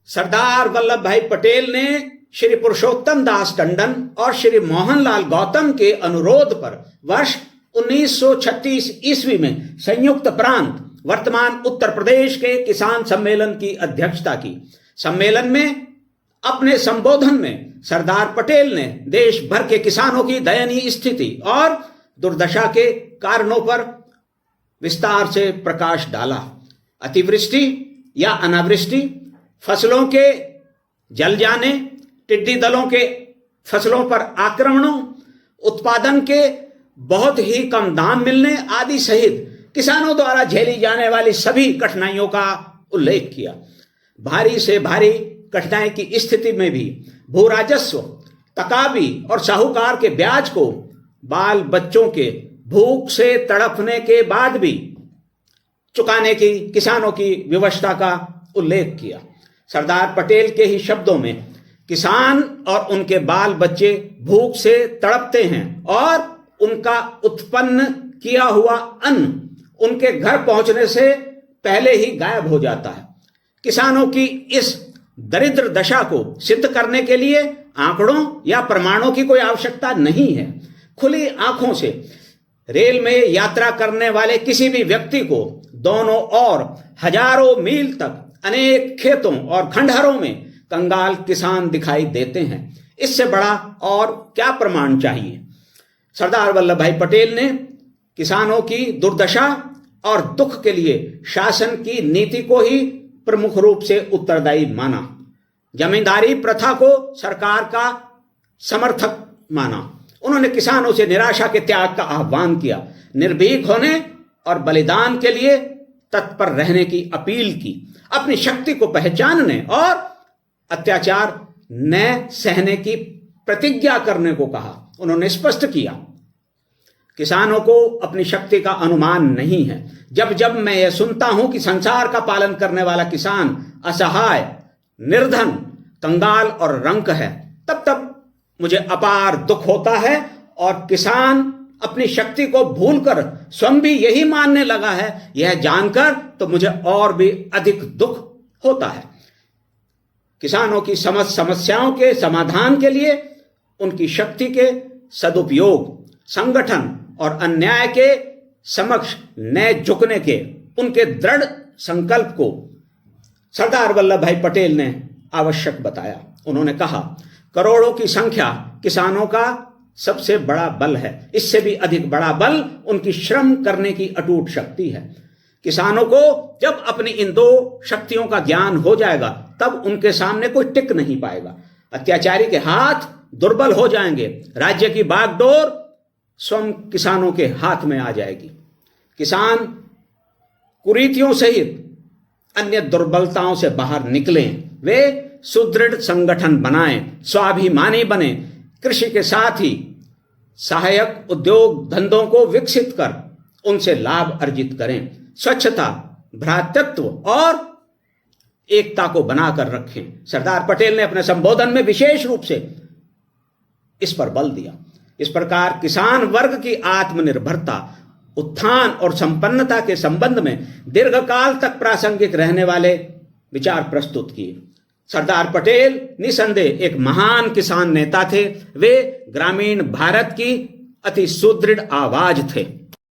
सरदार वल्लभ भाई पटेल ने श्री पुरुषोत्तम दास टंडन और श्री मोहनलाल गौतम के अनुरोध पर वर्ष 1936 ईस्वी में संयुक्त प्रांत वर्तमान उत्तर प्रदेश के किसान सम्मेलन की अध्यक्षता की। सम्मेलन में अपने संबोधन में सरदार पटेल ने देश भर के किसानों की दयनीय स्थिति और दुर्दशा के कारणों पर विस्तार से प्रकाश डाला। अतिवृष्टि या अनावृष्टि, फसलों के जल जाने, टिड्डी दलों के फसलों पर आक्रमणों, उत्पादन के बहुत ही कम दाम मिलने आदि सहित किसानों द्वारा झेली जाने वाली सभी कठिनाइयों का उल्लेख किया। भारी से भारी कठिनाई की स्थिति में भी भू राजस्व, तकाबी और साहूकार के ब्याज को बाल बच्चों के भूख से तड़पने के बाद भी चुकाने की किसानों की विवशता का उल्लेख किया। सरदार पटेल के ही शब्दों में, किसान और उनके बाल बच्चे भूख से तड़पते हैं और उनका उत्पन्न किया हुआ अन्न उनके घर पहुंचने से पहले ही गायब हो जाता है। किसानों की इस दरिद्र दशा को सिद्ध करने के लिए आंकड़ों या प्रमाणों की कोई आवश्यकता नहीं है। खुली आंखों से रेल में यात्रा करने वाले किसी भी व्यक्ति को दोनों ओर हजारों मील तक अनेक खेतों और खंडहरों में कंगाल किसान दिखाई देते हैं। इससे बड़ा और क्या प्रमाण चाहिए। सरदार वल्लभ भाई पटेल ने किसानों की दुर्दशा और दुख के लिए शासन की नीति को ही प्रमुख रूप से उत्तरदायी माना। जमींदारी प्रथा को सरकार का समर्थक माना। उन्होंने किसानों से निराशा के त्याग का आह्वान किया, निर्भीक होने और बलिदान के लिए तत्पर रहने की अपील की, अपनी शक्ति को पहचानने और अत्याचार न सहने की प्रतिज्ञा करने को कहा। उन्होंने स्पष्ट किया, किसानों को अपनी शक्ति का अनुमान नहीं है। जब जब मैं यह सुनता हूं कि संसार का पालन करने वाला किसान असहाय, निर्धन, कंगाल और रंक है, तब तब मुझे अपार दुख होता है और किसान अपनी शक्ति को भूलकर स्वयं भी यही मानने लगा है, यह जानकर तो मुझे और भी अधिक दुख होता है। किसानों की समस्याओं के समाधान के लिए उनकी शक्ति के सदुपयोग, संगठन और अन्याय के समक्ष न झुकने के उनके दृढ़ संकल्प को सरदार वल्लभ भाई पटेल ने आवश्यक बताया। उन्होंने कहा, करोड़ों की संख्या किसानों का सबसे बड़ा बल है। इससे भी अधिक बड़ा बल उनकी श्रम करने की अटूट शक्ति है। किसानों को जब अपनी इन दो शक्तियों का ज्ञान हो जाएगा, तब उनके सामने कोई टिक नहीं पाएगा। अत्याचारी के हाथ दुर्बल हो जाएंगे। राज्य की बागडोर स्वयं किसानों के हाथ में आ जाएगी। किसान कुरीतियों सहित अन्य दुर्बलताओं से बाहर निकलें, वे सुदृढ़ संगठन बनाएं, स्वाभिमानी बने, कृषि के साथ ही सहायक उद्योग धंधों को विकसित कर उनसे लाभ अर्जित करें, स्वच्छता, भ्रातृत्व और एकता को बनाकर रखें। सरदार पटेल ने अपने संबोधन में विशेष रूप से इस पर बल दिया। इस प्रकार किसान वर्ग की आत्मनिर्भरता, उत्थान और संपन्नता के संबंध में दीर्घकाल तक प्रासंगिक रहने वाले विचार प्रस्तुत किए। सरदार पटेल निसंदेह एक महान किसान नेता थे। वे ग्रामीण भारत की अति सुदृढ़ आवाज थे।